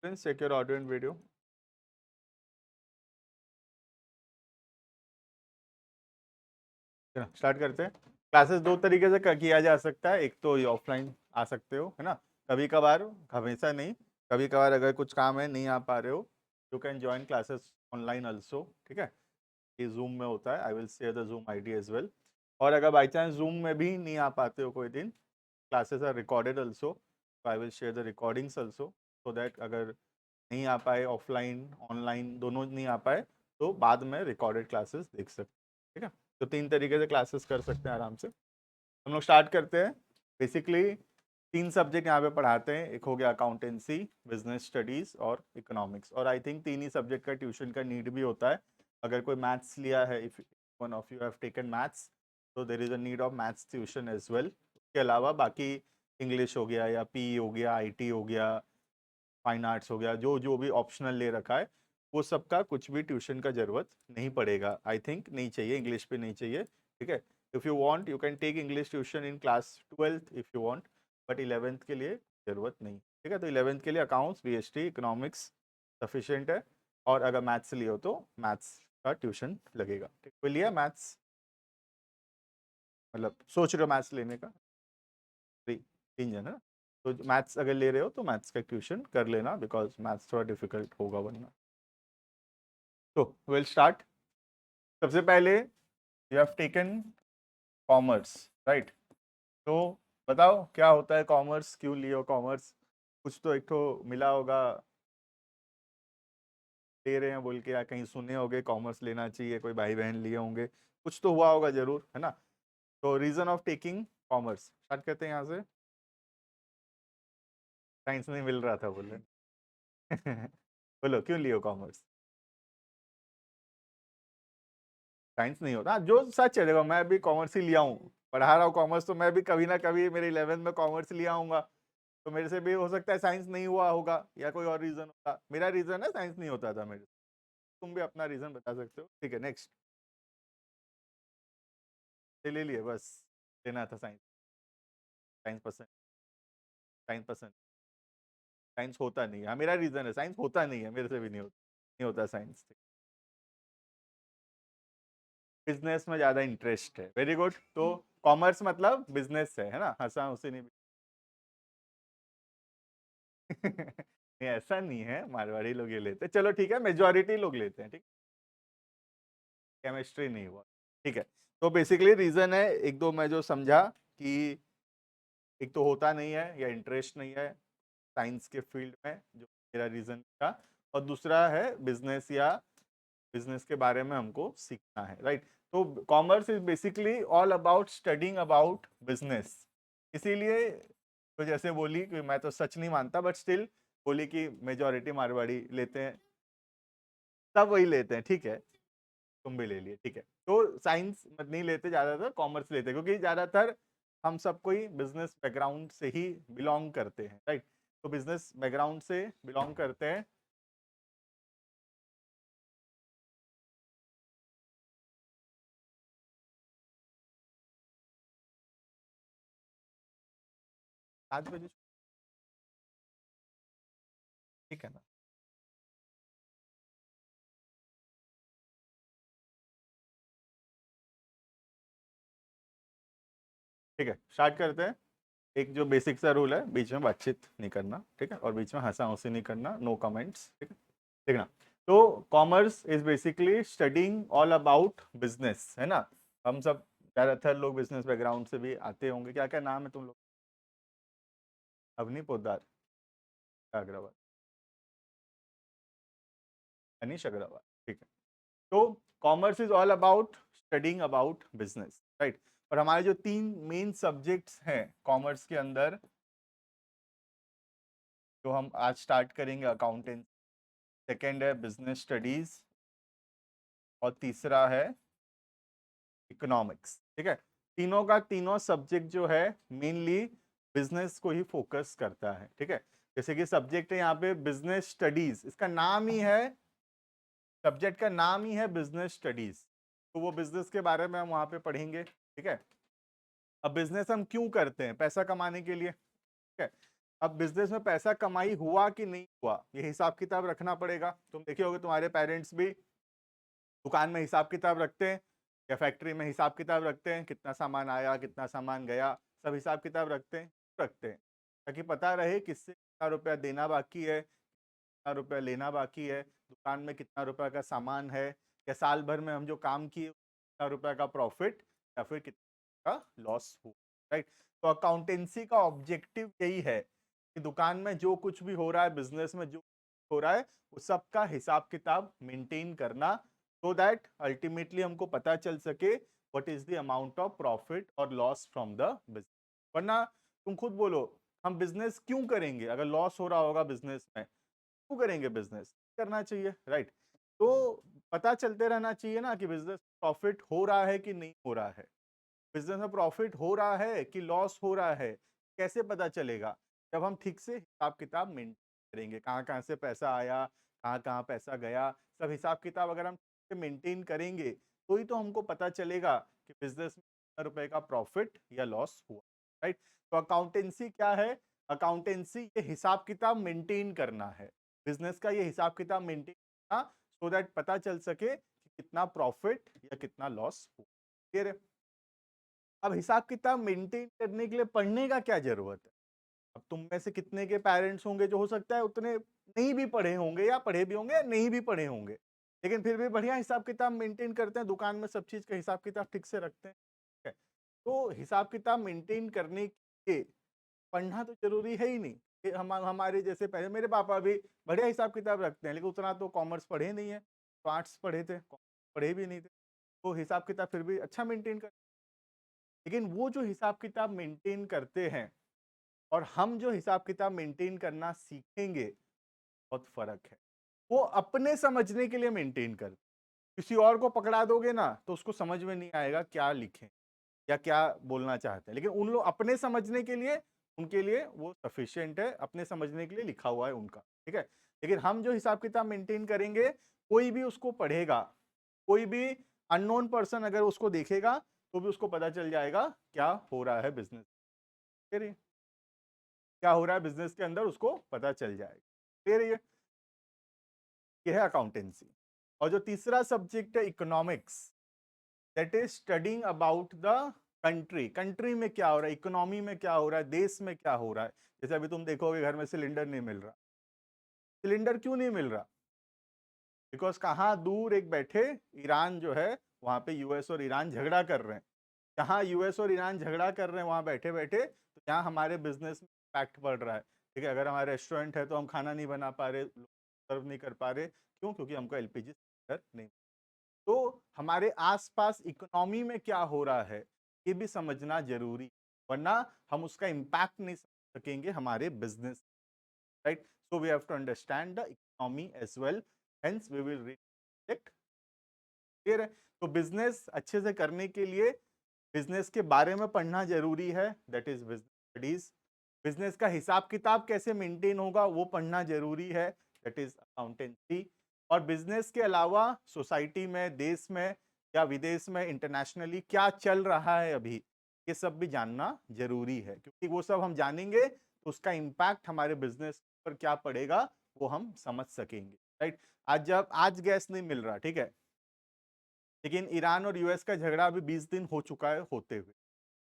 Friends, check your audio and video. Start करते हैं। Classes दो तरीके से किया जा सकता है। एक तो ऑफलाइन आ सकते हो, है ना, कभी कभार, हमेशा नहीं। कभी कभार अगर कुछ काम है, नहीं आ पा रहे हो, you can join classes online also. ठीक है, ये जूम में होता है। I will share the Zoom ID as well. और अगर बाई चांस जूम में भी नहीं आ पाते हो कोई दिन, क्लासेस आर रिकॉर्डेड ऑल्सो, तो आई will share the recordings also, so that अगर नहीं आ पाए, ऑफलाइन ऑनलाइन दोनों नहीं आ पाए, तो बाद में रिकॉर्डेड क्लासेस देख सकते। ठीक है, तो तीन तरीके से क्लासेस कर सकते हैं आराम से। हम लोग स्टार्ट करते हैं। बेसिकली तीन सब्जेक्ट यहाँ पे पढ़ाते हैं। एक हो गया अकाउंटेंसी, बिजनेस स्टडीज और इकोनॉमिक्स। और आई थिंक तीन ही सब्जेक्ट का ट्यूशन का नीड भी होता है। अगर कोई मैथ्स लिया है, if one of you have taken maths, तो there is a need of maths tuition as well. उसके अलावा बाकी इंग्लिश हो गया, या पी हो गया, आईटी हो गया, फाइन आर्ट्स हो गया, जो जो भी ऑप्शनल ले रखा है, वो सबका कुछ भी ट्यूशन का जरूरत नहीं पड़ेगा। आई थिंक नहीं चाहिए, इंग्लिश पे नहीं चाहिए। ठीक है, if you want you can take English tuition in class 12th if you want, but 11th के लिए ज़रूरत नहीं। ठीक है, तो 11th के लिए अकाउंट्स, बीएसटी, इकोनॉमिक्स सफिशिएंट है। और अगर मैथ्स लिए हो तो मैथ्स का ट्यूशन लगेगा। ठीक, कोई लिया मैथ्स, मतलब सोच रहे हो मैथ्स लेने का? थ्री, तीन जन है ना? तो मैथ्स अगर ले रहे हो तो मैथ्स का ट्यूशन कर लेना, बिकॉज मैथ्स थोड़ा डिफिकल्ट होगा वरना। तो विल स्टार्ट। सबसे पहले you have taken commerce, right? तो बताओ क्या होता है कॉमर्स, क्यों लियो कॉमर्स? कुछ तो एक तो मिला होगा, ले रहे हैं बोल के, या कहीं सुने होंगे कॉमर्स लेना चाहिए, कोई भाई बहन लिए होंगे, कुछ तो हुआ होगा जरूर, है ना? तो reason of taking commerce start करते हैं यहाँ से। साइंस नहीं मिल रहा था बोले। बोलो क्यों लियो कॉमर्स? साइंस नहीं होता, हाँ, जो सच है। देखो मैं भी कॉमर्स ही लिया हूँ, पढ़ा रहा हूँ कॉमर्स, तो मैं भी कभी ना कभी मेरे 11th में कॉमर्स लिया हूँगा। तो मेरे से भी हो सकता है साइंस नहीं हुआ होगा, या कोई और रीजन होगा। मेरा रीजन है साइंस नहीं होता था मेरे से। तुम भी अपना रीजन बता सकते हो। ठीक है, नेक्स्ट। ले लिए बस, लेना था साइंस। साइंस पसंद, साइंस पसंद। साइंस होता नहीं है, हाँ, मेरा रीजन है, साइंस होता नहीं है, मेरे से भी नहीं होता साइंस। बिजनेस में ज्यादा इंटरेस्ट है, वेरी गुड। तो कॉमर्स मतलब बिजनेस है ना? हंसा उसे नहीं। नहीं, ऐसा नहीं है, मारवाड़ी लोग ये लेते हैं। चलो ठीक है, मेजोरिटी लोग लेते हैं। ठीक, केमिस्ट्री नहीं हुआ। ठीक है, तो बेसिकली रीजन है एक दो मैं जो समझा कि एक तो होता नहीं है या इंटरेस्ट नहीं है साइंस के फील्ड में, जो मेरा रीजन था। और दूसरा है बिजनेस, या बिजनेस के बारे में हमको सीखना है, राइट? तो commerce is basically all about studying about business. इसीलिए तो जैसे बोली कि मैं तो सच नहीं मानता, बट स्टिल बोली कि मेजोरिटी मारवाड़ी लेते हैं, सब वही लेते हैं। ठीक है, तुम भी ले लिए, ठीक है। तो साइंस नहीं लेते ज्यादातर, कॉमर्स लेते हैं, क्योंकि ज्यादातर हम सब कोई बिजनेस बैकग्राउंड से ही बिलोंग करते हैं, राइट? तो बिजनेस बैकग्राउंड से बिलोंग करते हैं। आज बजे, ठीक है ना? ठीक है, स्टार्ट करते हैं। एक जो बेसिक सा रूल है, बीच में बातचीत नहीं करना, ठीक है? और बीच में हंसा हंसी नहीं करना, नो कमेंट्स, ठीक है? देखना। तो commerce is basically studying all about business, है ना? हम सब ज्यादातर लोग बिजनेस बैकग्राउंड से भी आते होंगे। क्या क्या नाम है तुम लोग? अवनी पोद्दार, अग्रवाल, अनिश अग्रवाल, ठीक है। तो commerce is all about studying about business, right? और हमारे जो तीन मेन सब्जेक्ट्स हैं कॉमर्स के अंदर, जो हम आज स्टार्ट करेंगे, अकाउंटेंट, सेकेंड है बिजनेस स्टडीज, और तीसरा है इकोनॉमिक्स। ठीक है, तीनों का तीनों सब्जेक्ट जो है मेनली बिजनेस को ही फोकस करता है। ठीक है, जैसे कि सब्जेक्ट है यहाँ पे बिजनेस स्टडीज, इसका नाम ही है, सब्जेक्ट का नाम ही है बिजनेस स्टडीज। तो वो बिजनेस के बारे में हम वहां पे पढ़ेंगे। ठीक है, अब बिजनेस हम क्यों करते हैं? पैसा कमाने के लिए, ठीक है? अब बिजनेस में पैसा कमाई हुआ कि नहीं हुआ, ये हिसाब किताब रखना पड़ेगा। तुम देखे होगे तुम्हारे पेरेंट्स भी दुकान में हिसाब किताब रखते हैं या फैक्ट्री में हिसाब किताब रखते हैं, कितना सामान आया कितना सामान गया, सब हिसाब किताब रखते हैं ताकि पता रहे किससे कितना रुपया देना बाकी है, कितना रुपया लेना बाकी है, दुकान में कितना रुपया का सामान है, या साल भर में हम जो काम किए कितना रुपया का प्रॉफिट या फिर कितना का लॉस हो। राइट। तो अकाउंटेंसी का ऑब्जेक्टिव यही है कि दुकान में जो कुछ भी हो रहा है, बिजनेस में जो हो रहा है, उस सब का हिसाब किताब मेंटेन करना, सो दैट अल्टीमेटली हमको पता चल सके what is the amount of profit और लॉस फ्रॉम द बिजनेस। वरना तुम खुद बोलो, हम बिजनेस क्यों करेंगे अगर लॉस हो रहा होगा बिजनेस में, क्यों करेंगे बिजनेस, करना चाहिए। राइट। तो पता चलते रहना चाहिए ना कि बिजनेस प्रॉफिट हो रहा है कि नहीं हो रहा है, बिजनेस में प्रॉफिट हो रहा है कि लॉस हो रहा है, कैसे पता चलेगा? जब हम ठीक से हिसाब किताब मेंटेन करेंगे, कहाँ कहाँ से पैसा आया, कहाँ कहाँ पैसा गया, सब हिसाब किताब अगर हम ठीक से मेंटेन करेंगे तो ही तो हमको पता चलेगा कि बिजनेस में कितना रुपए का प्रॉफिट या लॉस हुआ। राइट। तो अकाउंटेंसी क्या है? अकाउंटेंसी ये हिसाब किताब मेंटेन करना है, बिजनेस का ये हिसाब किताब मेंटेन करना, सो दैट पता चल सके कि कितना प्रॉफिट या कितना लॉस हुआ। क्लियर है? अब हिसाब किताब मेंटेन करने के लिए पढ़ने का क्या जरूरत है? अब तुम में से कितने के पेरेंट्स होंगे जो हो सकता है उतने नहीं भी पढ़े होंगे या पढ़े भी होंगे या नहीं भी पढ़े होंगे, लेकिन फिर भी बढ़िया हिसाब किताब मेंटेन करते हैं, दुकान में सब चीज का हिसाब किताब ठीक से रखते हैं। ठीक है? तो हिसाब किताब मेंटेन करने के पढ़ना तो जरूरी है ही नहीं। कि हमारे जैसे पहले मेरे पापा भी बढ़िया हिसाब किताब रखते हैं, लेकिन उतना तो कॉमर्स पढ़े नहीं है, तो आर्ट्स पढ़े थे, पढ़े भी नहीं थे, तो हिसाब किताब फिर भी अच्छा मेंटेन कर। लेकिन वो जो हिसाब किताब मेंटेन करते हैं और हम जो हिसाब किताब मेंटेन करना सीखेंगे, बहुत फर्क है। वो अपने समझने के लिए मेंटेन कर, किसी और को पकड़ा दोगे ना तो उसको समझ में नहीं आएगा क्या लिखें या क्या बोलना चाहते हैं, लेकिन उन लोग अपने समझने के लिए, उनके लिए वो सफिशिएंट है, अपने समझने के लिए लिखा हुआ है उनका। ठीक है। लेकिन हम जो हिसाब किताब मेंटेन करेंगे, कोई भी उसको पढ़ेगा, कोई भी अननोन पर्सन अगर उसको देखेगा तो भी उसको पता चल जाएगा क्या हो रहा है बिजनेस, क्या हो रहा है बिजनेस के अंदर उसको पता चल जाएगा। क्लियर है? ये है अकाउंटेंसी। और जो तीसरा सब्जेक्ट है economics, that is studying about the country, country में क्या हो रहा है, इकोनॉमी में क्या हो रहा है, देश में क्या हो रहा है। जैसे अभी तुम देखोगे घर में सिलेंडर नहीं मिल रहा, सिलेंडर क्यों नहीं मिल रहा? बिकॉज कहाँ दूर एक बैठे ईरान जो है, वहां पे यूएस और ईरान झगड़ा कर रहे हैं, जहाँ यूएस और ईरान झगड़ा कर रहे हैं वहां बैठे बैठे, तो यहाँ हमारे बिजनेस में इम्पैक्ट पड़ रहा है। ठीक है, अगर हमारे रेस्टोरेंट है तो हम खाना नहीं बना पा रहे, सर्व नहीं कर पा रहे, क्यों? क्योंकि हमको एलपीजी सिलेंडर नहीं। तो हमारे आसपास इकोनॉमी में क्या हो रहा है ये भी समझना जरूरी, वरना हम उसका इम्पैक्ट नहीं समझ सकेंगे हमारे business. Right. So we have to understand the economy as well, hence we will read it. Clear है? तो बिजनेस अच्छे से करने के लिए बिजनेस के बारे में पढ़ना जरूरी है, that is business studies. Business का हिसाब किताब कैसे मेंटेन होगा वो पढ़ना जरूरी है, दैट इज अकाउंटेंसी। और बिजनेस के अलावा सोसाइटी में, देश में या विदेश में, इंटरनेशनली क्या चल रहा है अभी, ये सब भी जानना जरूरी है, क्योंकि वो सब हम जानेंगे तो उसका इम्पैक्ट हमारे बिजनेस पर क्या पड़ेगा वो हम समझ सकेंगे। राइट। आज जब आज गैस नहीं मिल रहा, ठीक है, लेकिन ईरान और यूएस का झगड़ा अभी 20 दिन हो चुका है होते हुए,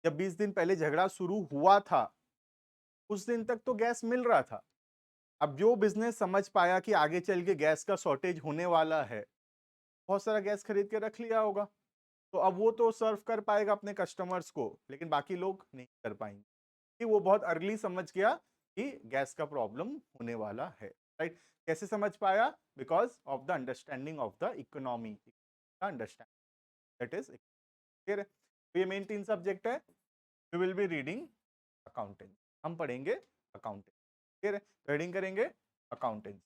जब 20 दिन पहले झगड़ा शुरू हुआ था उस दिन तक तो गैस मिल रहा था। अब जो बिजनेस समझ पाया कि आगे चल के गैस का शॉर्टेज होने वाला है, बहुत सारा गैस खरीद के रख लिया होगा, तो अब वो तो सर्व कर पाएगा अपने कस्टमर्स को, लेकिन बाकी लोग नहीं कर पाएंगे, कि वो बहुत अर्ली समझ गया कि गैस का प्रॉब्लम होने वाला है। राइट। कैसे समझ पाया? Because of the understanding of the economy, understand, that is clear है? तो ये मेन 3 सब्जेक्ट है। We will be reading accountant, हम पढ़ेंगे अकाउंटेंट। क्लियर है? तो हेडिंग करेंगे अकाउंटेंट।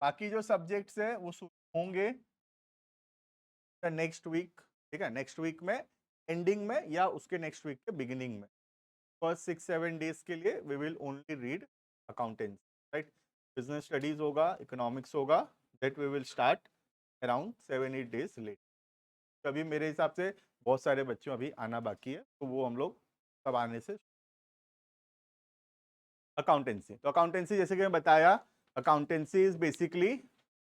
बाकी जो सब्जेक्ट्स है वो होंगे नेक्स्ट वीक। ठीक है, नेक्स्ट वीक में एंडिंग में या उसके नेक्स्ट वीक के बिगिनिंग में, फर्स्ट 6-7 डेज के लिए we will only read accountancy. Right. Business studies होगा, इकोनॉमिक्स होगा, that we will start around 7-8 days late. अभी मेरे हिसाब से बहुत सारे बच्चों अभी आना बाकी है, तो वो हम लोग सब आने से अकाउंटेंसी। तो अकाउंटेंसी जैसे कि मैं बताया, अकाउंटेंसी इज बेसिकली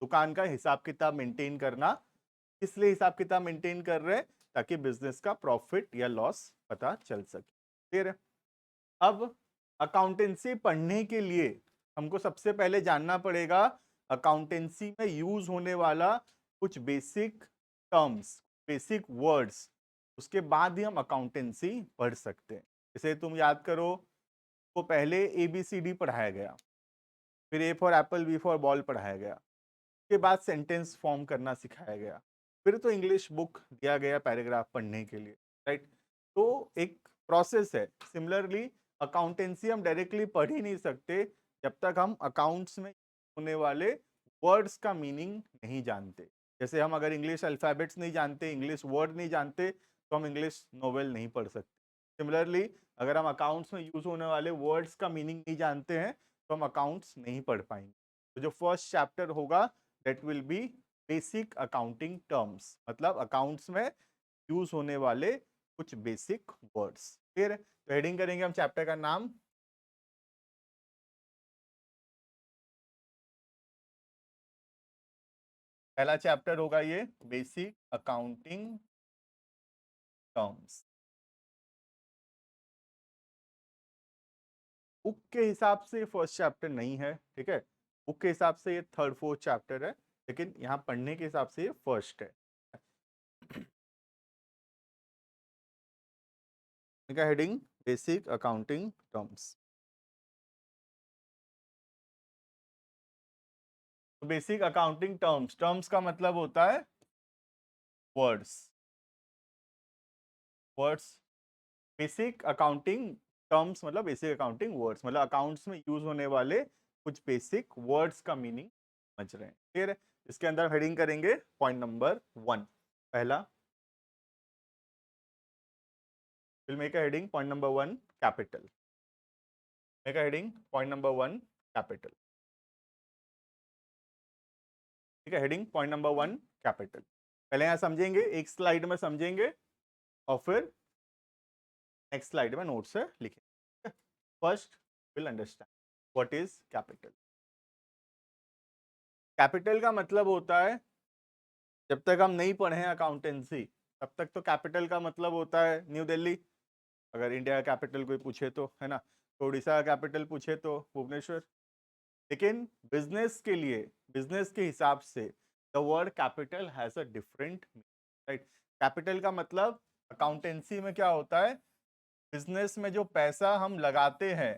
दुकान का हिसाब किताब मेंटेन करना। इसलिए हिसाब किताब मेंटेन कर रहे हैं ताकि बिजनेस का प्रॉफिट या लॉस पता चल सके। क्लियर है? अब अकाउंटेंसी पढ़ने के लिए हमको सबसे पहले जानना पड़ेगा अकाउंटेंसी में यूज होने वाला कुछ बेसिक टर्म्स, बेसिक वर्ड्स। उसके बाद ही हम अकाउंटेंसी पढ़ सकते हैं। जैसे तुम याद करो, को पहले ABCD पढ़ाया गया, फिर A for Apple, B for ball पढ़ाया गया, उसके बाद सेंटेंस फॉर्म करना सिखाया गया, फिर तो इंग्लिश बुक दिया गया पैराग्राफ पढ़ने के लिए, राइट? तो एक प्रोसेस है। सिमिलरली अकाउंटेंसी हम डायरेक्टली पढ़ ही नहीं सकते जब तक हम अकाउंट्स में होने वाले वर्ड्स का मीनिंग नहीं जानते। जैसे हम अगर इंग्लिश अल्फाबेट्स नहीं जानते, इंग्लिश वर्ड नहीं जानते, तो हम इंग्लिश नोवेल नहीं पढ़ सकते। सिमिलरली अगर हम अकाउंट्स में यूज होने वाले वर्ड्स का मीनिंग नहीं जानते हैं, तो हम अकाउंट्स नहीं पढ़ पाएंगे। तो जो फर्स्ट चैप्टर होगा that will be basic accounting terms, मतलब अकाउंट्स में यूज होने वाले कुछ बेसिक वर्ड्स। क्लियर है? तो हेडिंग करेंगे हम चैप्टर का नाम। पहला चैप्टर होगा ये बेसिक अकाउंटिंग टर्म्स। बुक के हिसाब से फर्स्ट चैप्टर नहीं है, ठीक है? बुक के हिसाब से ये थर्ड फोर्थ चैप्टर है, लेकिन यहाँ पढ़ने के हिसाब से ये फर्स्ट है। इनका हेडिंग बेसिक अकाउंटिंग टर्म्स। तो बेसिक अकाउंटिंग टर्म्स, टर्म्स का मतलब होता है words. Words, basic accounting terms मतलब बेसिक अकाउंटिंग वर्ड्स, मतलब अकाउंट्स में यूज होने वाले कुछ बेसिक वर्ड्स का मीनिंग समझ रहे हैं। क्लियर है? इसके अंदर हेडिंग करेंगे पॉइंट नंबर 1। पहला will make a heading point number 1 capital. Make a heading point number 1 capital. ठीक है, हेडिंग पॉइंट नंबर 1 कैपिटल। पहले यहां समझेंगे, एक स्लाइड में समझेंगे और फिर नेक्स्ट स्लाइड में नोट से लिखेंगे। First will understand what is capital. Capital का मतलब होता है, जब तक हम नहीं पढ़े हैं अकाउंटेंसी तब तक तो कैपिटल का मतलब होता है न्यू दिल्ली, अगर इंडिया का कैपिटल कोई पूछे तो, है ना? तो उड़ीसा का कैपिटल पूछे तो भुवनेश्वर। लेकिन बिजनेस के लिए, बिजनेस के हिसाब से the word capital has a different, right? Capital का मतलब अकाउंटेंसी में क्या होता है, बिजनेस में जो पैसा हम लगाते हैं,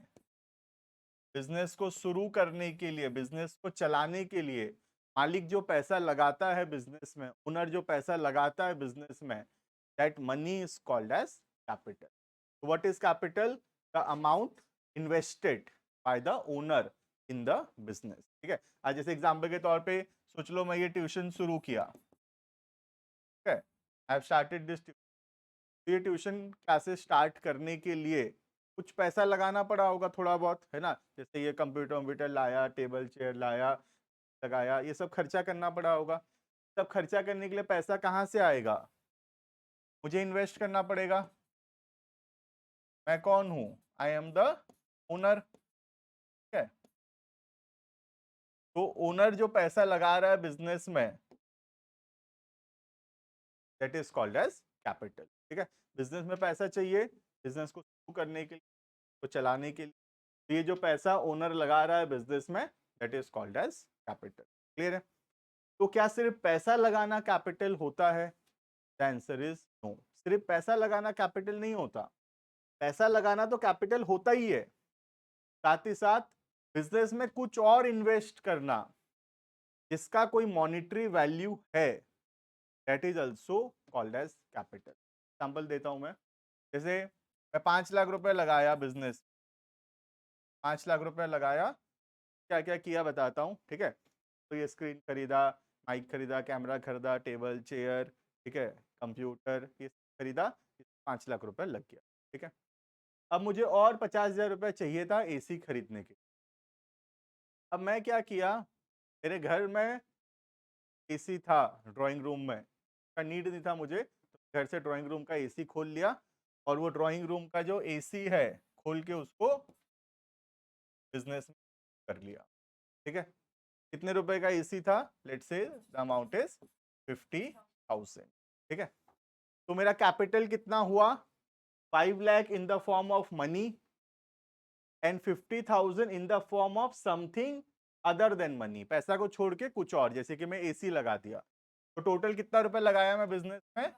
बिजनेस को शुरू करने के लिए, बिजनेस को चलाने के लिए मालिक जो पैसा लगाता है बिजनेस में, ओनर जो पैसा लगाता है बिजनेस में, that money is called as capital. What is capital? The amount invested by the owner in the business. ठीक है, आज जैसे एग्जांपल के तौर पे सोच लो मैं ये ट्यूशन शुरू किया, ठीक है, आई हैव स्टार्टेड दिस। ये ट्यूशन क्लासेस स्टार्ट करने के लिए कुछ पैसा लगाना पड़ा होगा थोड़ा बहुत, है ना? जैसे ये कंप्यूटर वम्प्यूटर लाया, टेबल चेयर लाया, लगाया, ये सब खर्चा करना पड़ा होगा। सब खर्चा करने के लिए पैसा कहाँ से आएगा? मुझे इन्वेस्ट करना पड़ेगा। मैं कौन हूँ? I am the owner. ठीक है, तो ओनर जो पैसा लगा रहा है बिजनेस में, that is called as capital. ठीक है, बिजनेस में पैसा चाहिए बिजनेस को शुरू करने के लिए, को चलाने के लिए, तो ये जो पैसा ओनर लगा रहा है बिजनेस में, that is called as capital. Clear है? तो क्या सिर्फ पैसा लगाना कैपिटल होता है? The answer is no. सिर्फ पैसा लगाना कैपिटल नहीं होता। पैसा लगाना तो कैपिटल होता ही है, साथ ही साथ बिजनेस में कुछ और इन्वेस्ट करना जिसका कोई मॉनिटरी वैल्यू है, that is also called as capital. Example देता हूं मैं, जैसे मैं 5 लाख रुपए लगाया बिजनेस, 5 लाख रुपए लगाया, क्या क्या किया बताता हूँ, ठीक है? तो ये स्क्रीन खरीदा, माइक खरीदा, कैमरा खरीदा, टेबल चेयर, ठीक है, कंप्यूटर, ये खरीदा, 5 लाख रुपए लग गया। ठीक है, अब मुझे और 50,000 रुपये चाहिए था AC खरीदने के। अब मैं क्या किया, मेरे घर में AC था ड्राइंग रूम में, का नीड नहीं था मुझे, तो घर से ड्राइंग रूम का एसी खोल लिया और वो ड्राइंग रूम का जो एसी है खोल के उसको बिजनेस में कर लिया। ठीक है, कितने रुपए का एसी था? Let's say the amount is 50,000। ठीक है, तो मेरा कैपिटल कितना हुआ? 5 लाख इन the form of money and 50,000 in the form of something other than money, पैसा को छोड़ के कुछ और, जैसे कि मैं एसी लगा दिया। तो टोटल कितना रुपए लगाया मैं बिजनेस में?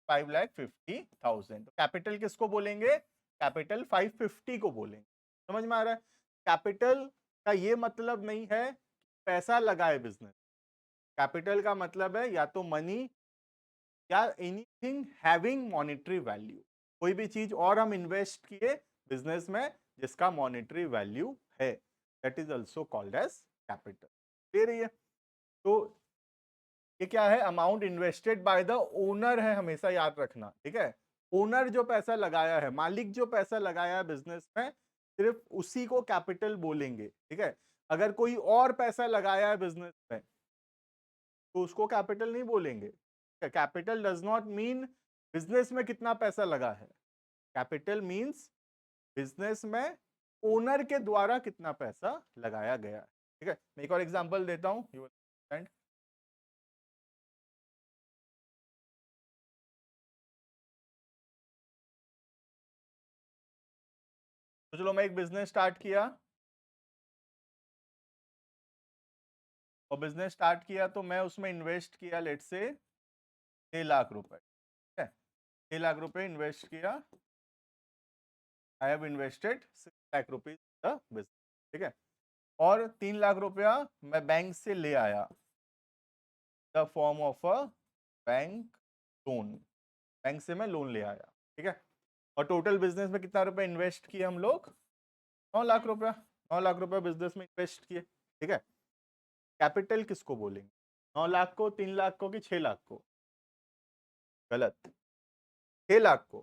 5,50,000। तो कैपिटल किसको बोलेंगे? कैपिटल 550 को बोलेंगे। समझ में आ रहा है? कैपिटल का ये मतलब नहीं है पैसा लगाए बिजनेस। कैपिटल का मतलब है या तो मनी या एनीथिंग हैविंग मॉनेटरी वैल्यू, कोई भी चीज और हम इन्वेस्ट किए बिजनेस में जिसका मॉनेटरी वैल्यू है, that is also called as capital. दे रही है? तो ये क्या है? Amount invested by the owner है, हमेशा याद रखना। ठीक है, ओनर जो पैसा लगाया है, मालिक जो पैसा लगाया है बिजनेस में, सिर्फ उसी को कैपिटल बोलेंगे। ठीक है, अगर कोई और पैसा लगाया है बिजनेस में तो उसको कैपिटल नहीं बोलेंगे। Capital does not mean business में कितना पैसा लगा है, कैपिटल मीन्स बिजनेस में ओनर के द्वारा कितना पैसा लगाया गया है। ठीक है, मैं एक और एग्जांपल देता हूं, यू विल अंडरस्टैंड। तो चलो, मैं एक बिजनेस स्टार्ट किया और बिजनेस स्टार्ट किया तो मैं उसमें इन्वेस्ट किया लेट से 6 लाख रुपए। ठीक है, 6 लाख रुपए इन्वेस्ट किया। I have invested 6 lakh rupees the business. ठीक है, और 3 लाख रुपया मैं बैंक से ले आया, the form of a bank loan. Bank से मैं लोन ले आया। ठीक है, और टोटल बिजनेस में कितना रुपए इन्वेस्ट किए हम लोग? 9 लाख रुपया। 9 लाख रुपया बिजनेस में इन्वेस्ट किए। ठीक है, कैपिटल किसको बोलेंगे? 9 लाख को, 3 लाख को, कि 6 लाख को? गलत, 6 लाख को।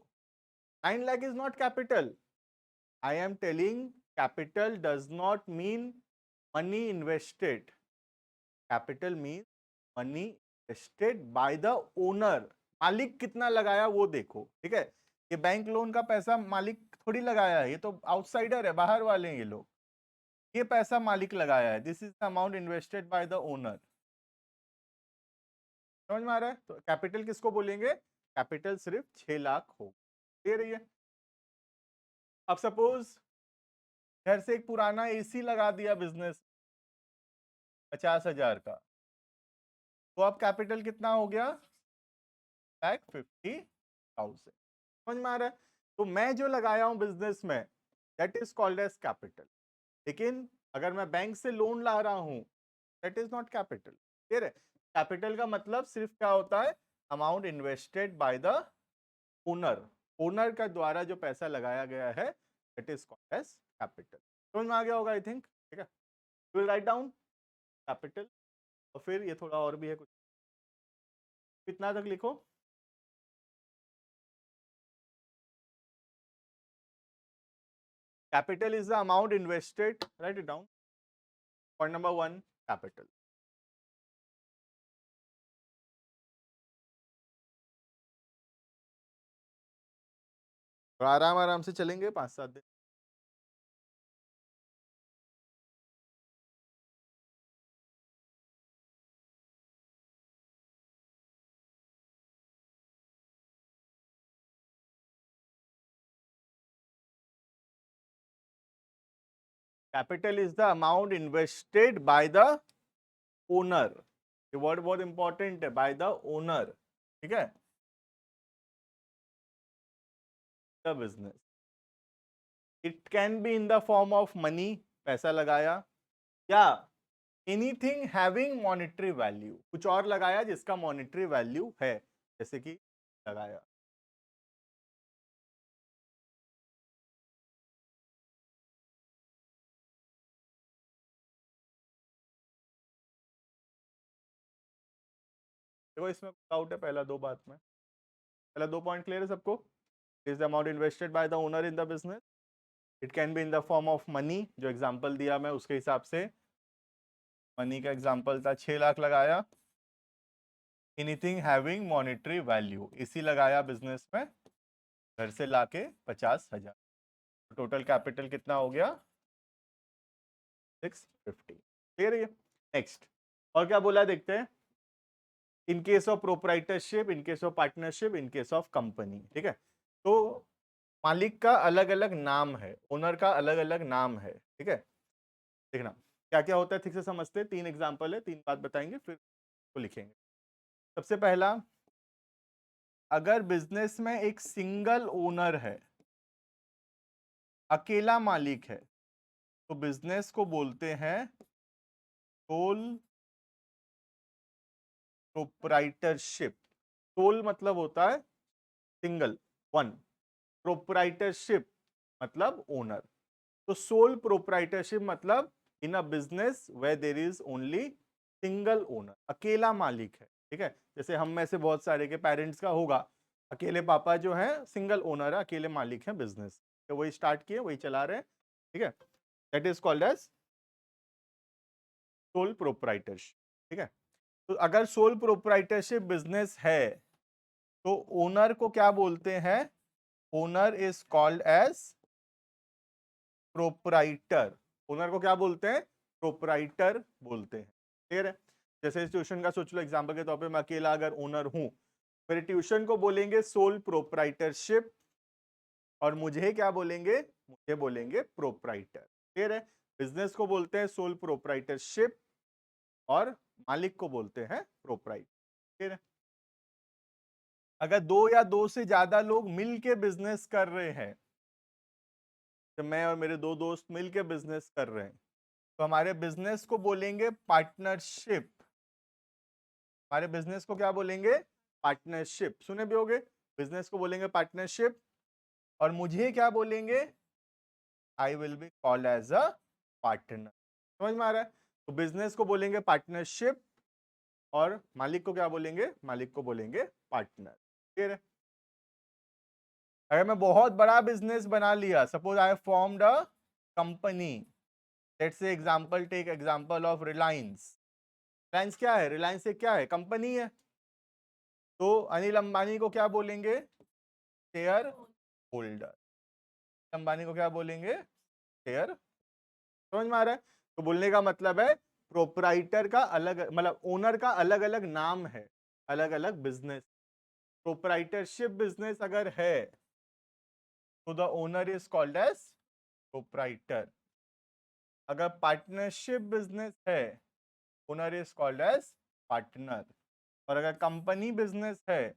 9 lakh is not capital. I am telling capital does not mean money invested. Capital mean money invested by the owner. मालिक कितना लगाया वो देखो। ठीक है, ये बैंक लोन का पैसा मालिक थोड़ी लगाया है, ये तो आउटसाइडर है, बाहर वाले हैं ये लोग। ये पैसा मालिक लगाया है, this is the amount invested by the owner. समझ में आ रहा है? तो कैपिटल किसको बोलेंगे? कैपिटल सिर्फ 6 लाख हो। दे रही है? अब सपोज घर से एक पुराना एसी लगा दिया बिजनेस, 50,000 का, तो अब कैपिटल कितना हो गया? 50,000। समझ में आ रहा है? तो मैं जो लगाया हूं बिजनेस में, that is called as capital. लेकिन अगर मैं बैंक से लोन ला रहा हूं, that is not capital. Clear है? कैपिटल का मतलब सिर्फ क्या होता है? Amount invested by the owner. Owner का द्वारा जो पैसा लगाया गया है, that is called as capital. समझ में आ गया होगा आई थिंक। ठीक है, विल राइट डाउन कैपिटल, और फिर ये थोड़ा और भी है कुछ, कितना तक लिखो? Capital is the amount invested. Write it down. Point number 1, capital. तो आराम आराम से चलेंगे 5-7 दिन। Capital is the amount invested by the owner. ये वर्ड बहुत इंपॉर्टेंट है, by the owner. ठीक है, the business. It can be in the form of money, पैसा लगाया, या एनीथिंग हैविंग मॉनेटरी वैल्यू, कुछ और लगाया जिसका मॉनेटरी वैल्यू है, जैसे कि लगाया। देखो इसमें डाउट है पहला 2 बात में, पहला 2 पॉइंट क्लियर है सबको? Is the amount invested by the owner in the business. It can be in the form of money, जो एग्जांपल दिया मैं उसके हिसाब से मनी का एग्जांपल था, 6 लाख लगाया। एनीथिंग हैविंग मॉनेटरी वैल्यू, इसी लगाया बिजनेस में, घर से लाके 50,000, टोटल कैपिटल कितना हो गया 650। क्लियर है? नेक्स्ट और क्या बोला देखते हैं, in case of proprietorship, in case of partnership, in case of company. ठीक है, तो मालिक का अलग अलग नाम है, ओनर का अलग अलग नाम है। ठीक है, देखना क्या क्या होता है, ठीक से समझते हैं। 3 एग्जांपल है, 3 बात बताएंगे फिर तो लिखेंगे। सबसे पहला, अगर बिजनेस में एक सिंगल ओनर है, अकेला मालिक है, तो बिजनेस को बोलते हैं सोल प्रोप्राइटरशिप। सोल मतलब होता है सिंगल, वन, प्रोप्राइटरशिप मतलब ओनर। तो सोल प्रोप्राइटरशिप मतलब in a business where there is only single owner, अकेला मालिक है। ठीक है, जैसे हम में से बहुत सारे के पेरेंट्स का होगा, अकेले पापा जो है सिंगल ओनर है, अकेले मालिक है बिजनेस, तो वही स्टार्ट किए वही चला रहे हैं। ठीक है, that is called as sole proprietorship. ठीक है, तो अगर सोल प्रोप्राइटरशिप बिजनेस है तो ओनर को क्या बोलते हैं, owner is called as proprietor. Owner को क्या बोलते हैं, प्रोप्राइटर बोलते हैं। क्लियर है? जैसे ट्यूशन का सोच लो, एग्जांपल के तौर पे मैं अकेला अगर ओनर हूं, मेरे ट्यूशन को बोलेंगे सोल प्रोप्राइटरशिप, और मुझे क्या बोलेंगे, मुझे बोलेंगे प्रोप्राइटर। क्लियर है? बिजनेस को बोलते हैं सोल प्रोप्राइटरशिप और मालिक को बोलते हैं प्रोप्राइटर। क्लियर है? अगर दो या दो से ज्यादा लोग मिलके बिजनेस कर रहे हैं, तो मैं और मेरे दो दोस्त मिलके बिजनेस कर रहे हैं, तो हमारे बिजनेस को बोलेंगे पार्टनरशिप। हमारे बिजनेस को क्या बोलेंगे, पार्टनरशिप। सुने भी होगे, बिजनेस को बोलेंगे पार्टनरशिप, और मुझे क्या बोलेंगे, I will be called as a partner. समझ में आ रहा है? तो बिजनेस को बोलेंगे पार्टनरशिप और मालिक को क्या बोलेंगे, मालिक को बोलेंगे पार्टनर। क्लियर है? अगर मैं बहुत बड़ा बिजनेस बना लिया, suppose I formed a company, let's say example, take example of Reliance. Reliance क्या है, रिलायंस एक क्या है, कंपनी है। तो अनिल अंबानी को क्या बोलेंगे, शेयर होल्डर। अंबानी को क्या बोलेंगे, शेयर। समझ में आ रहा है? तो बोलने का मतलब है प्रोप्राइटर का अलग, मतलब ओनर का अलग अलग नाम है, अलग अलग बिजनेस। प्रोप्राइटरशिप बिजनेस अगर है तो the owner is called as proprietor. अगर पार्टनरशिप बिजनेस है, owner is called as partner. और अगर कंपनी बिजनेस है,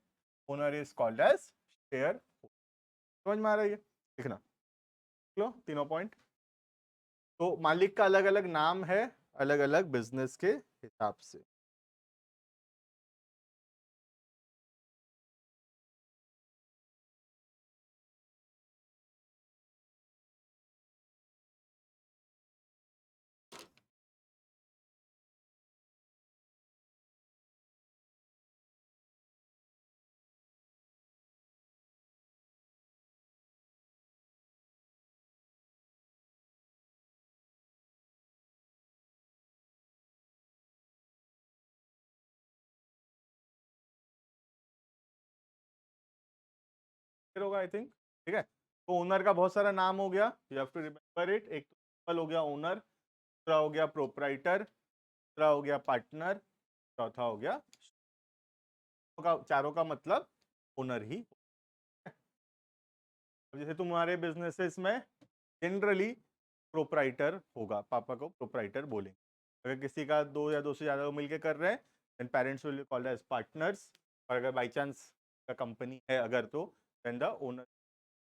owner is called as share. समझ में आ रहा है? ये लिखना लो तीनों पॉइंट। तो मालिक का अलग अलग नाम है, अलग अलग बिजनेस के हिसाब से। होगा आई थिंक। ठीक है, तो ओनर का बहुत सारा नाम हो गया, you have to remember it. एक तो हो गया ओनर, दूसरा हो गया प्रोप्राइटर, तीसरा हो गया पार्टनर, चौथा हो गया, चारों का मतलब ओनर ही। जैसे तुम्हारे बिजनेसेस में जनरली प्रोप्राइटर होगा, पापा को प्रोप्राइटर बोलेंगे। अगर किसी का दो या दो से ज्यादा लोग मिलकर कर रहे हैं, then parents will be called as partners. और अगर बाई चांस का कंपनी है अगर, तो then the owner,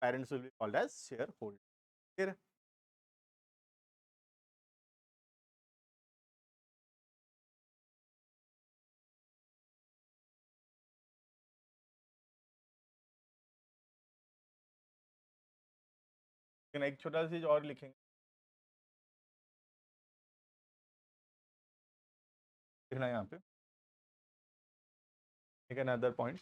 parents will be called as shareholder. लेकिन एक छोटा सा चीज और लिखेंगे, लिखना है यहाँ पे, ठीक है, another point,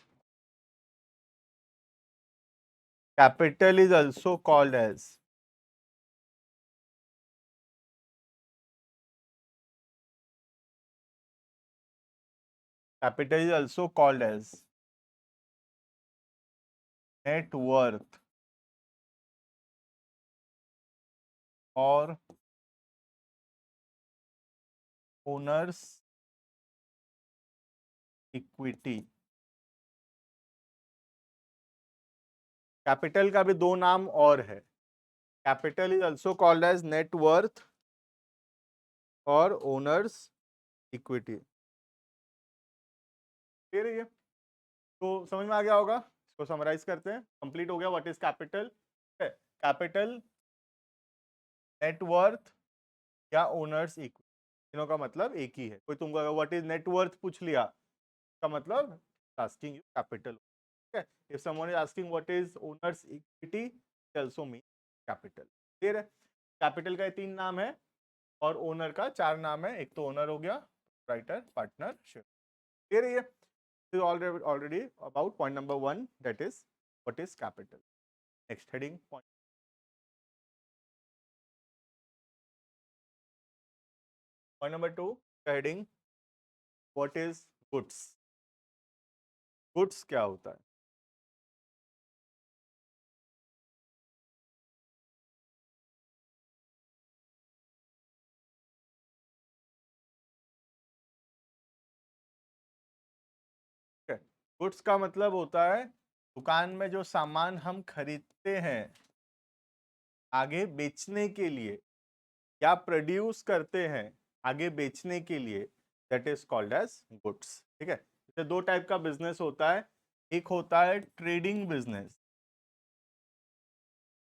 capital is also called as capital is also called as net worth और ओनर्स इक्विटी। कैपिटल का भी दो नाम और है, capital is also called as net worth और ओनर्स इक्विटी। क्लियर है ये? तो समझ में आ गया होगा, इसको समराइज करते हैं, कंप्लीट हो गया what is capital. Capital, net worth या ओनर्स इक्विटी, तीनों का मतलब एक ही है। कोई तुमको अगर व्हाट इज नेटवर्थ पूछ लिया, इसका मतलब आस्किंग यू कैपिटल। ठीक है, if someone is asking what is owners equity, it also mean capital. Clear है? कैपिटल का ये तीन नाम है और ओनर का चार नाम है। एक तो ओनर हो गया, राइटर, पार्टनर, शेयर। क्लियर है ये? This is already about point number 1, that is what is capital. Next heading, point number 2, heading what is goods. Goods क्या होता है? गुड्स का मतलब होता है दुकान में जो सामान हम खरीदते हैं आगे बेचने के लिए या प्रोड्यूस करते हैं आगे बेचने के लिए, that is called as goods. ठीक है, जैसे दो टाइप का बिजनेस होता है, एक होता है ट्रेडिंग बिजनेस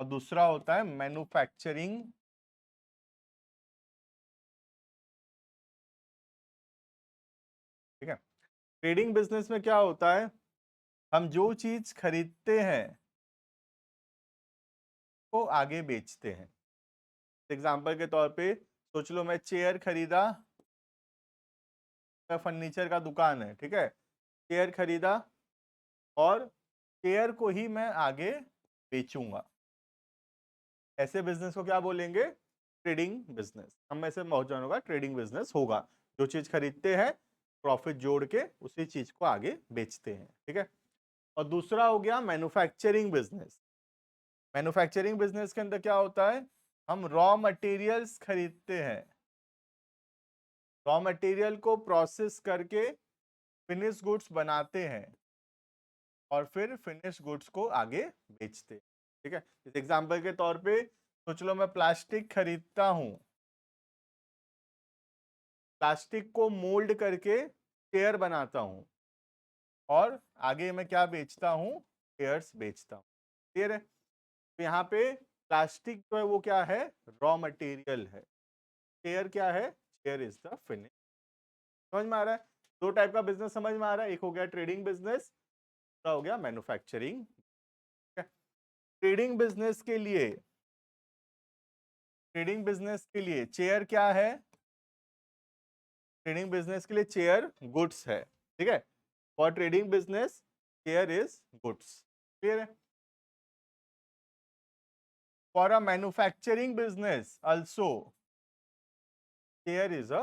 और दूसरा होता है मैन्युफैक्चरिंग। ठीक है, ट्रेडिंग बिजनेस में क्या होता है, हम जो चीज खरीदते हैं वो आगे बेचते हैं। एग्जाम्पल के तौर पे सोच लो मैं चेयर खरीदा, फर्नीचर का दुकान है, ठीक है, चेयर खरीदा और चेयर को ही मैं आगे बेचूंगा, ऐसे बिजनेस को क्या बोलेंगे? Trading business. हम में से बहुत जनों का ट्रेडिंग बिजनेस होगा, जो चीज खरीदते हैं प्रॉफिट जोड़ के उसी चीज को आगे बेचते हैं। ठीक है, और दूसरा हो गया मैन्युफैक्चरिंग बिजनेस। मैन्युफैक्चरिंग बिजनेस के अंदर क्या होता है, हम रॉ मटेरियल्स खरीदते हैं, रॉ मटेरियल को प्रोसेस करके फिनिश गुड्स बनाते हैं और फिर फिनिश गुड्स को आगे बेचते हैं। ठीक है, इस एग्जांपल के तौर पे सोच लो मैं प्लास्टिक खरीदता हूं, प्लास्टिक को मोल्ड करके चेयर बनाता हूं और आगे मैं क्या बेचता हूं? चेयर्स बेचता हूं। क्लियर है? तो यहाँ पे प्लास्टिक जो है वो क्या है? रॉ मटेरियल है। चेयर क्या है? Chair is the finish. समझ में आ रहा है? दो टाइप का बिजनेस समझ में आ रहा है, एक हो गया ट्रेडिंग बिजनेस, दूसरा हो गया मैन्युफैक्चरिंग। ट्रेडिंग बिजनेस के लिए, ट्रेडिंग बिजनेस के लिए चेयर क्या है? ट्रेडिंग बिजनेस के लिए चेयर गुड्स है। ठीक है, for trading business chair is goods. Clear है? For a manufacturing business also chair is a,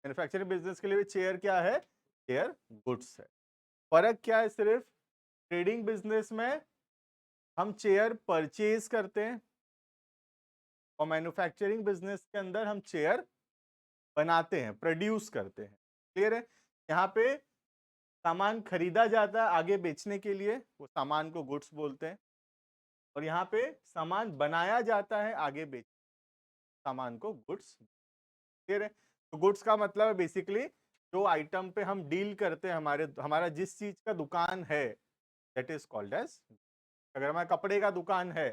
manufacturing business के लिए भी चेयर क्या है? चेयर गुड्स है। फर्क क्या है? सिर्फ ट्रेडिंग बिजनेस में हम चेयर परचेज करते हैं और मैन्युफैक्चरिंग बिजनेस के अंदर हम चेयर बनाते हैं, प्रोड्यूस करते हैं। क्लियर है? यहाँ पे सामान खरीदा जाता है आगे बेचने के लिए, वो सामान को गुड्स बोलते हैं, और यहाँ पे सामान बनाया जाता है आगे बेच, सामान को गुड्स। क्लियर है? तो गुड्स का मतलब है बेसिकली जो आइटम पे हम डील करते हैं, हमारा जिस चीज का दुकान है, दैट इज कॉल्ड एज। अगर हमारा कपड़े का दुकान है,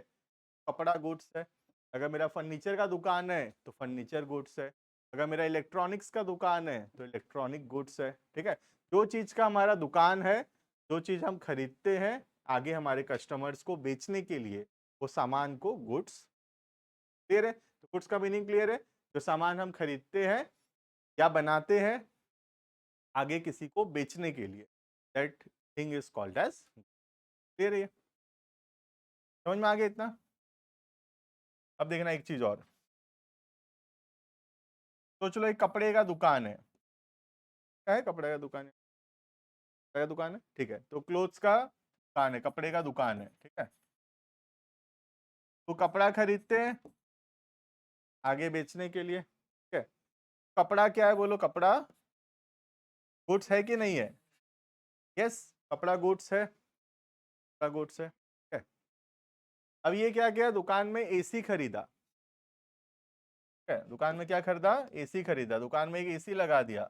कपड़ा गुड्स है। अगर मेरा फर्नीचर का दुकान है तो फर्नीचर गुड्स है। अगर मेरा इलेक्ट्रॉनिक्स का दुकान है तो इलेक्ट्रॉनिक गुड्स है। ठीक है, जो चीज का हमारा दुकान है, जो चीज हम खरीदते हैं आगे हमारे कस्टमर्स को बेचने के लिए, वो सामान को गुड्स। क्लियर है? तो गुड्स का मीनिंग क्लियर है, जो सामान हम खरीदते हैं या बनाते हैं आगे किसी को बेचने के लिए, that thing is called as. Clear है? समझ में आ गया इतना? अब देखना एक चीज और, तो चलो एक कपड़े का दुकान है, क्या है, कपड़े का दुकान है, कपड़े का दुकान है, ठीक है। तो क्लोथ्स का दुकान है, कपड़े का दुकान है, ठीक है। तो कपड़ा खरीदते हैं आगे बेचने के लिए, ठीक है। कपड़ा क्या है बोलो, कपड़ा गुड्स है कि नहीं है? यस, कपड़ा गुड्स है, कपड़ा गुड्स है, ठीक है। अब ये क्या किया, दुकान में एसी खरीदा, ठीक है। दुकान में क्या खरीदा, एसी खरीदा, दुकान में एक एसी लगा दिया।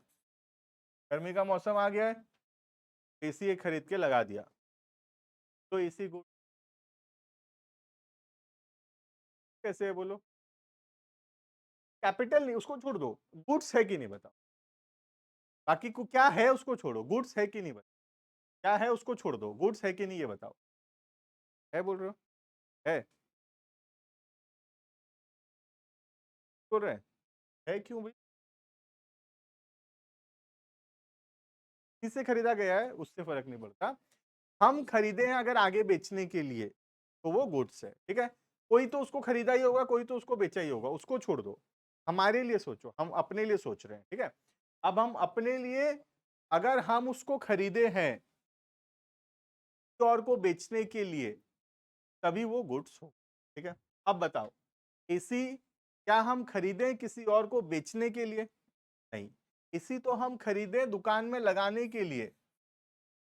गर्मी का मौसम आ गया है, एसी एक खरीद के लगा दिया, तो एसी गुड कैसे है बोलो? कैपिटल नहीं, उसको छोड़ दो, गुड्स है कि नहीं बताओ। बाकी को क्या है उसको छोड़ो, गुड्स है कि नहीं बताओ। क्या है उसको छोड़ दो, गुड्स है कि नहीं ये बताओ। है बोल रहे हो? है बोल रहे हैं? है क्यों भाई? किससे खरीदा गया है उससे फर्क नहीं पड़ता। हम खरीदे हैं अगर आगे बेचने के लिए तो वो गुड्स है, ठीक है। कोई तो उसको खरीदा ही होगा, कोई तो उसको बेचा ही होगा, उसको छोड़ दो। हमारे लिए सोचो, हम अपने लिए सोच रहे हैं, ठीक है। अब हम अपने लिए, अगर हम उसको खरीदे हैं तो और को बेचने के लिए, तभी वो गुड्स हो, ठीक है। अब बताओ, एसी क्या हम खरीदें किसी और को बेचने के लिए? नहीं। एसी तो हम खरीदे दुकान में लगाने के लिए,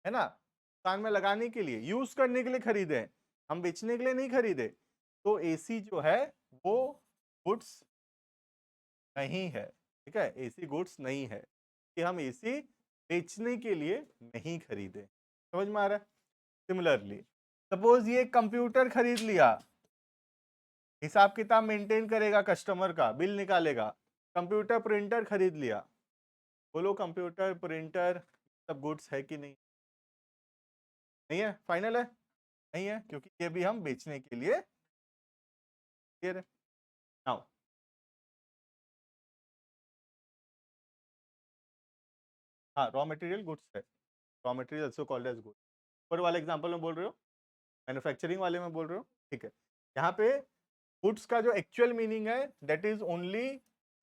है ना, दुकान में लगाने के लिए, यूज करने के लिए खरीदे हैं, हम बेचने के लिए नहीं खरीदे। तो एसी जो है वो गुड्स नहीं है, ठीक है। एसी गुड्स नहीं है कि हम एसी बेचने के लिए नहीं खरीदे। समझ में आ रहा है? सिमिलरली, सपोज ये कंप्यूटर खरीद लिया, हिसाब किताब मेंटेन करेगा, कस्टमर का बिल निकालेगा। कंप्यूटर प्रिंटर खरीद लिया, बोलो कंप्यूटर प्रिंटर सब गुड्स है कि नहीं? नहीं है, फाइनल है, नहीं है, क्योंकि ये भी हम बेचने के लिए, क्लियर है। नाउ हाँ, रॉ मटेरियल गुड्स है, raw material also called as goods. ऊपर वाले एग्जांपल में बोल रहे हो, मैन्युफैक्चरिंग वाले में बोल रहे हो, ठीक है। यहाँ पे गुड्स का जो एक्चुअल मीनिंग है दैट इज ओनली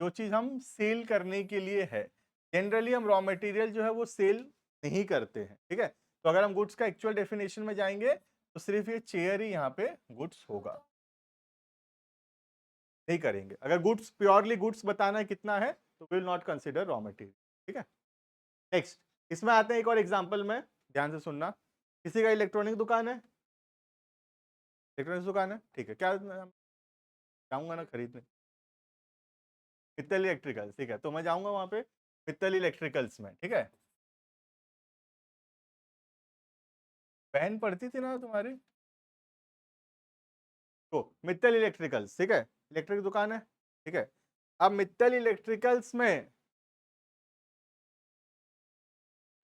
जो चीज हम सेल करने के लिए है। जनरली हम रॉ मटेरियल जो है वो सेल नहीं करते हैं, ठीक है। तो अगर हम गुड्स का एक्चुअल डेफिनेशन में जाएंगे तो सिर्फ ये चेयर ही यहाँ पे गुड्स होगा, नहीं करेंगे। अगर गुड्स प्योरली गुड्स बताना है कितना है तो will not consider raw material, ठीक है। नेक्स्ट, इसमें आते हैं एक और एग्जांपल में, ध्यान से सुनना। किसी का इलेक्ट्रॉनिक दुकान है, इलेक्ट्रॉनिक्स दुकान है, ठीक है। क्या जाऊंगा ना खरीदने, मित्तल इलेक्ट्रिकल्स, ठीक है। तो मैं जाऊंगा वहां पे मित्तल इलेक्ट्रिकल्स में, ठीक है। बहन पढ़ती थी ना तुम्हारी, तो मित्तल इलेक्ट्रिकल्स, ठीक है, इलेक्ट्रिक दुकान है, ठीक है। अब मित्तल इलेक्ट्रिकल्स में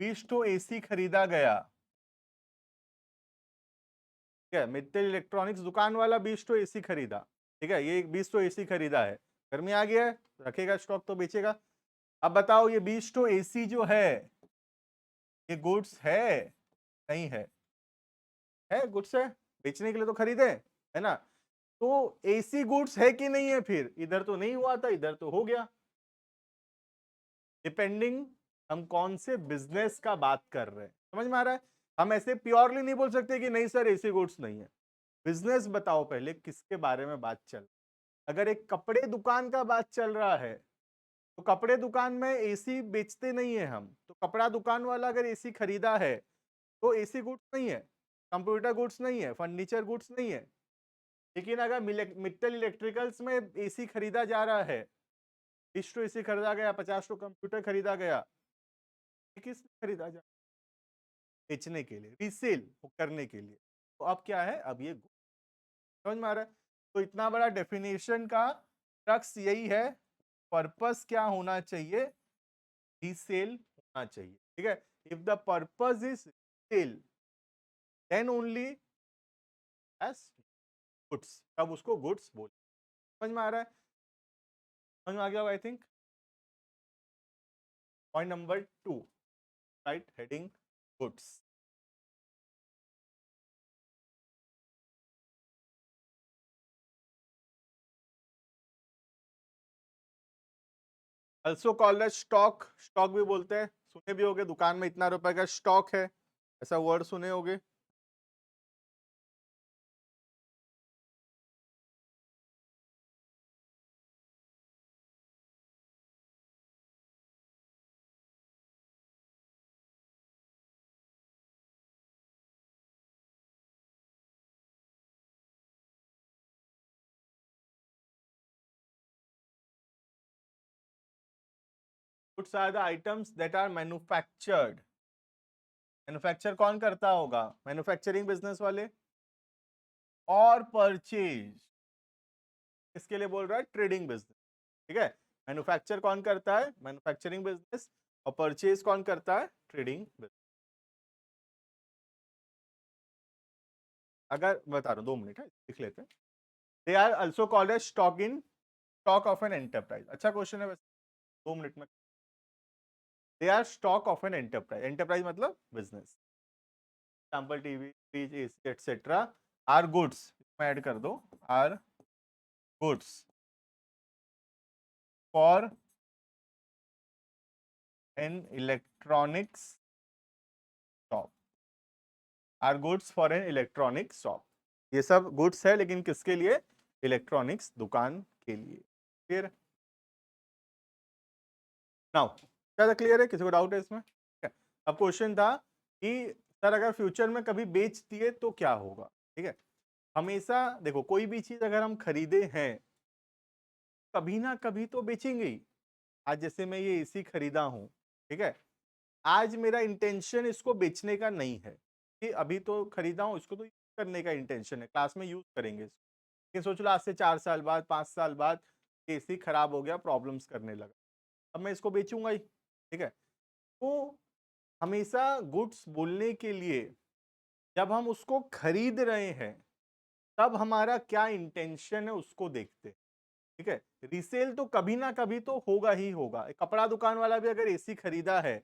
20 तो एसी खरीदा गया, ठीक है। मित्तल इलेक्ट्रॉनिक्स दुकान वाला 20 तो एसी खरीदा, ठीक है। ये 20 तो एसी खरीदा है, गर्मी आ गया है, रखेगा स्टॉक तो बेचेगा। अब बताओ ये 20 तो एसी जो है ये गुड्स है नहीं है गुड्स है, बेचने के लिए तो खरीदे, है ना। तो एसी गुड्स है कि नहीं है, फिर इधर तो नहीं हुआ था, इधर तो हो गया। डिपेंडिंग हम कौन से बिजनेस का बात कर रहे हैं, समझ में आ रहा है। हम ऐसे प्योरली नहीं बोल सकते कि नहीं सर एसी गुड्स नहीं है। बिजनेस बताओ पहले किसके बारे में बात चल। अगर एक कपड़े दुकान का बात चल रहा है तो कपड़े दुकान में एसी बेचते नहीं है हम, तो कपड़ा दुकान वाला अगर एसी खरीदा है तो एसी गुड्स नहीं है, कंप्यूटर गुड्स नहीं है, फर्नीचर गुड्स नहीं है। लेकिन अगर मित्तल इलेक्ट्रिकल्स में एसी खरीदा जा रहा है, 20 तो एसी खरीदा गया, 50 तो कंप्यूटर खरीदा गया, ये किस खरीदा जा, बेचने के लिए, रीसेल करने के लिए। तो अब क्या है, अब ये समझ में आ रहा है। तो इतना बड़ा डेफिनेशन का क्रक्स यही है, पर्पस क्या होना चाहिए, रीसेल होना चाहिए, ठीक है। If the purpose is sale then only as goods, तब उसको गुड्स बोल। समझ में आ रहा है, समझ में आ गया I think. Point number 2, write heading goods. Also called as stock, stock भी बोलते हैं, सुने भी होगे, दुकान में इतना रुपए का स्टॉक है, ऐसा वर्ड सुने होगे। Goods are the items that are manufactured. Manufacture कौन करता होगा? मैन्युफैक्चरिंग बिजनेस वाले। और परचेज किसके लिए बोल रहा है? Trading business. ठीक है, मैन्युफैक्चर कौन करता है? Manufacturing business. और परचेज कौन करता है? Trading business. अगर बता रहा हूँ, 2 मिनट है, लिख लेते हैं। They are also called as stock in, stock of an enterprise. अच्छा क्वेश्चन है वैसे, 2 मिनट में। They are stock of an enterprise, enterprise मतलब business. Example TV, fridge, AC etcetera are goods, इसमें ऐड कर दो, are goods for an electronics shop, are goods for an electronic shop. ये सब गुड्स है, लेकिन किसके लिए? इलेक्ट्रॉनिक्स दुकान के लिए। फिर नाउ क्या क्लियर है? किसी को डाउट है इसमें? ठीक है। अब क्वेश्चन था कि सर अगर फ्यूचर में कभी बेच दिए तो क्या होगा? ठीक है, हमेशा देखो, कोई भी चीज अगर हम खरीदे हैं, कभी ना कभी तो बेचेंगे ही। आज जैसे मैं ये एसी खरीदा हूं, ठीक है, आज मेरा इंटेंशन इसको बेचने का नहीं है, कि अभी तो खरीदा हूं, इसको तो यूज करने का इंटेंशन है, क्लास में यूज करेंगे इसको। लेकिन सोच लो आज से 4 साल बाद, 5 साल बाद एसी खराब हो गया, प्रॉब्लम्स करने लगा, अब मैं इसको बेचूंगा ही। ठीक है, तो हमेशा गुड्स बोलने के लिए जब हम उसको खरीद रहे हैं, तब हमारा क्या इंटेंशन है उसको देखते हैं। ठीक है, रीसेल तो कभी ना कभी तो होगा ही होगा। एक कपड़ा दुकान वाला भी अगर एसी खरीदा है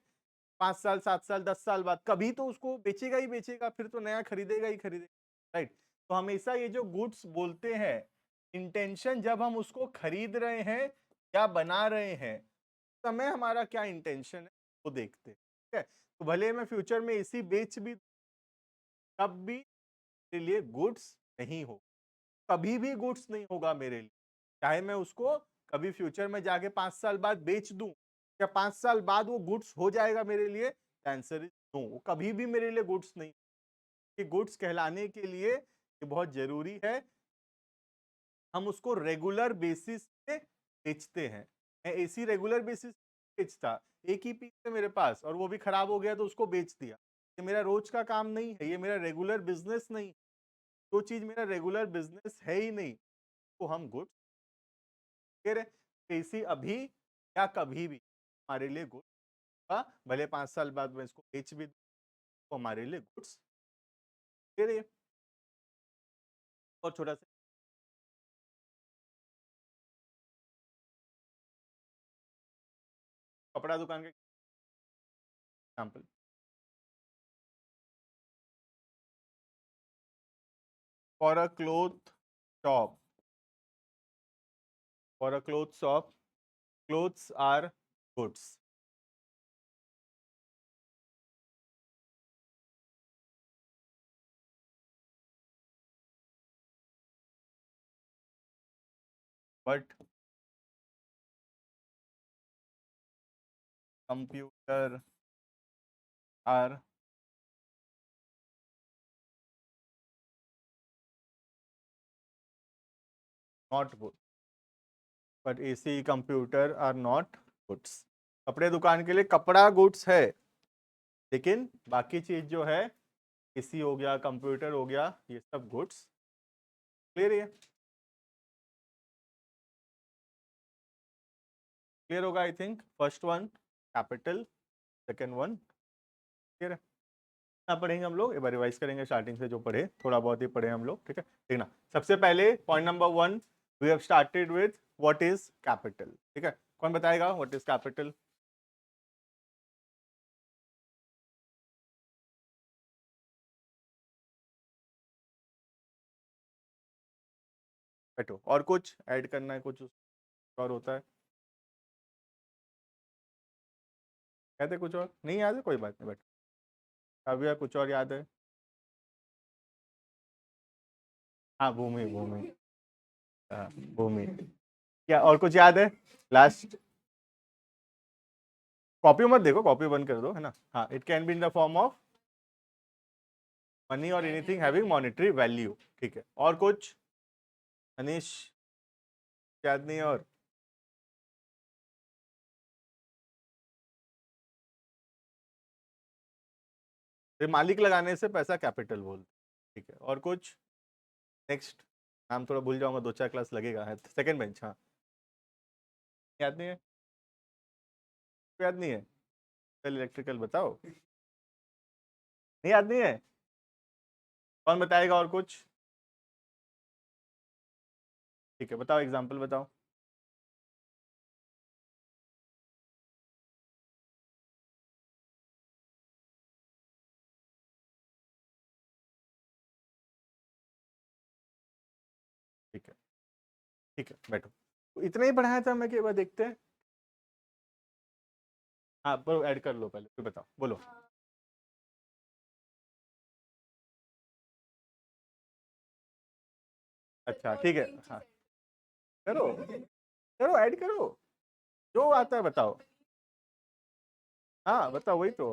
5 साल, 7 साल, 10 साल बाद, कभी तो उसको बेचेगा ही बेचेगा, फिर तो नया खरीदेगा ही खरीदेगा, राइट? तो हमेशा ये जो गुड्स बोलते हैं, इंटेंशन जब हम उसको खरीद रहे हैं या बना रहे हैं, समय हमारा क्या इंटेंशन है वो देखते हैं। ठीक है, तो भले मैं फ्यूचर में एसी बेच भी, तब भी मेरे लिए गुड्स नहीं हो, कभी भी गुड्स नहीं होगा मेरे लिए। चाहे मैं उसको कभी फ्यूचर में जाके 5 साल बाद बेच दूं, या 5 साल बाद वो गुड्स हो जाएगा मेरे लिए, आंसर इज नो, वो कभी भी मेरे लिए गुड्स नहीं। कि गुड्स कहलाने के लिए ये बहुत जरूरी है, हम उसको रेगुलर बेसिस पे बेचते हैं। मैं एसी रेगुलर बेसिस पे बेचता, एक ही पीस है मेरे पास और वो भी खराब हो गया तो उसको बेच दिया। ये मेरा रोज का काम नहीं है, ये मेरा रेगुलर बिजनेस नहीं। जो चीज मेरा रेगुलर बिजनेस है ही नहीं, तो हम गुड्स कह रहे। एसी अभी या कभी भी हमारे लिए गुड्स का, भले 5 साल बाद मैं इसको बेच भी दूं, तो हमारे लिए गुड्स दे रही है। और छोटा सा कपड़ा दुकान का example, for a cloth shop, for a cloth shop, clothes are goods, but computer are not good, but AC computer are not goods। कपड़े दुकान के लिए कपड़ा गुड्स है, लेकिन बाकी चीज जो है, एसी हो गया, कंप्यूटर हो गया, ये सब गुड्स। क्लियर है? क्लियर होगा I think. First one capital, second one clear है। ना पढ़ेंगे हम लोग, एक बार रिवाइज करेंगे स्टार्टिंग से जो पढ़े, थोड़ा बहुत ही पढ़े हम लोग। ठीक है, ठीक ना। सबसे पहले point number 1, we have started with what is capital. ठीक है, कौन बताएगा व्हाट इज कैपिटल? बैठो, और कुछ ऐड करना है? कुछ और होता है? कहते कुछ और नहीं याद है, कोई बात नहीं, बट काव्या कुछ और याद है? हाँ भूमि, भूमि, हाँ भूमि। क्या और कुछ याद है लास्ट? कॉपी मत देखो, कॉपी बंद कर दो, है ना। हाँ, it can be in the form of money और एनीथिंग हैविंग मॉनेटरी वैल्यू। ठीक है, और कुछ अनीश याद नहीं है? और फिर मालिक लगाने से पैसा कैपिटल बोल। ठीक है, और कुछ नेक्स्ट? नाम थोड़ा भूल जाऊंगा, 2-4 क्लास लगेगा। है सेकंड बेंच, हाँ। याद नहीं है? याद नहीं है? चल इलेक्ट्रिकल बताओ। नहीं याद नहीं है? कौन बताएगा? और कुछ? ठीक है, बताओ, एग्जाम्पल बताओ। ठीक है, ठीक है, बैठो। तो इतना ही पढ़ाया था मैं, के बाद देखते हैं। हाँ, पर ऐड कर लो पहले, फिर बताओ, बोलो। अच्छा ठीक है, हाँ करो, करो ऐड करो, जो आता है बताओ। हाँ बताओ, वही तो।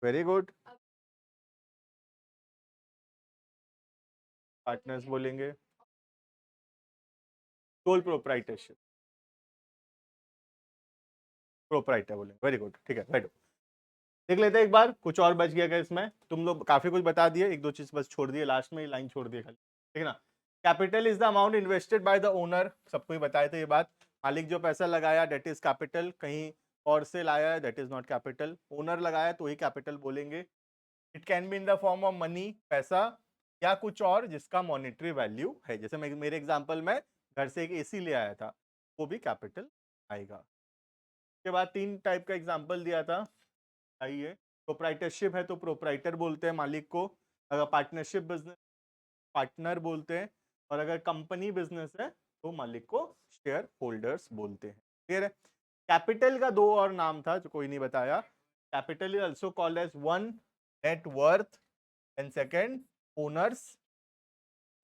Very good. पार्टनर्स बोलेंगे। सोल प्रोप्राइटरशिप, प्रोप्राइटर बोलेंगे। वेरी गुड, ठीक है, बैठो। देख लेते हैं एक बार, कुछ और बच गया क्या इसमें? तुम लोग काफी कुछ बता दिए, एक दो चीज बस छोड़ दिए, लास्ट में ही लाइन छोड़ दिए खाली, ठीक है ना। Capital is the amount invested by the owner, सबको ही बताए थे ये बात। मालिक जो पैसा लगाया डेट इज कैपिटल, कहीं और से लाया है debt is not capital. Owner लगाया तो ही कैपिटल बोलेंगे। It can be in the form of money, पैसा, या कुछ और जिसका मॉनेटरी वैल्यू है। जैसे मैं मेरे एग्जांपल में घर से एक एसी ले आया था, वो भी कैपिटल आएगा। उसके बाद 3 टाइप का एग्जांपल दिया था, आइए। प्रोप्राइटरशिप है तो प्रोप्राइटर बोलते हैं मालिक को। अगर पार्टनरशिप बिजनेस, पार्टनर बोलते हैं। और अगर कंपनी बिजनेस है तो मालिक को शेयर होल्डर्स बोलते हैं। क्लियर है? कैपिटल का 2 और नाम था जो कोई नहीं बताया। Capital is also called as one net worth and second owners.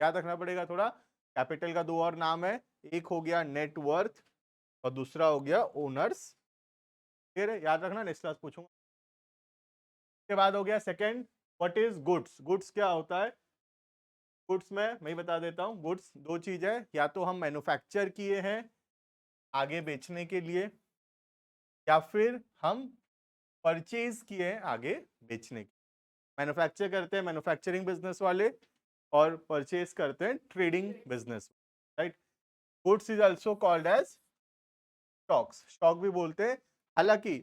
याद रखना पड़ेगा थोड़ा। कैपिटल का 2 और नाम है, एक हो गया नेट वर्थ और दूसरा हो गया ओनर्स। क्लियर है? याद रखना, नेक्स्ट क्लास पूछूंगा। के बाद हो गया second, what is goods. Goods क्या होता है? गुड्स में मैं ही बता देता हूँ। गुड्स 2 चीज है, या तो हम मैन्युफैक्चर किए हैं आगे बेचने के लिए, या फिर हम परचेज किए हैं आगे बेचने के। मैन्युफैक्चर करते हैं मैन्युफैक्चरिंग बिजनेस वाले, और परचेज करते हैं trading business, right. Goods is also called as stocks, stock भी बोलते हैं। हालांकि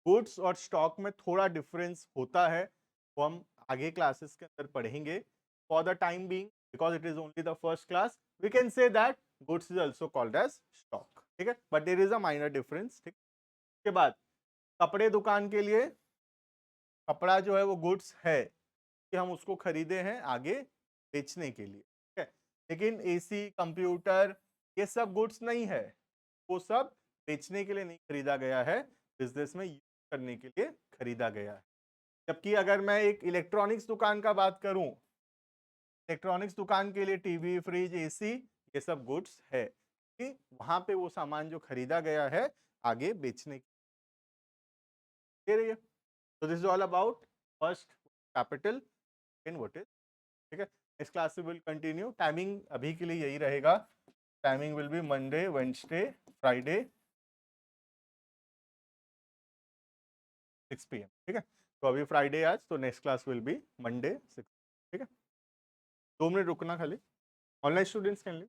गुड्स और स्टॉक में थोड़ा डिफरेंस होता है, वो हम आगे क्लासेस के अंदर पढ़ेंगे। For the time being, because it is only the first class, we can say that goods is also called as stock. ठीक है, but there is a minor difference. ठीक। के बाद कपड़े दुकान के लिए, कपड़ा जो है वो गुड्स है कि हम उसको खरीदे हैं आगे बेचने के लिए, ठीक है। लेकिन एसी, कंप्यूटर, ये सब गुड्स नहीं है, वो सब बेचने के लिए नहीं खरीदा गया है, बिजनेस में यूज करने के लिए खरीदा गया है। जबकि अगर मैं एक इलेक्ट्रॉनिक्स दुकान का बात करूं, इलेक्ट्रॉनिक्स दुकान के लिए टीवी, फ्रिज, एसी, ये सब गुड्स है कि वहां पे वो सामान जो खरीदा गया है आगे बेचने के लिए। तो this is all about first capital in what is. ठीक है, इस क्लास से विल कंटिन्यू। टाइमिंग अभी के लिए यही रहेगा। Timing will be Monday, Wednesday, Friday 6 PM। ठीक है, तो अभी फ्राइडे आज, तो next class will be Monday 6। ठीक है, 2 मिनट रुकना खाली, ऑनलाइन स्टूडेंट्स कैन लीव।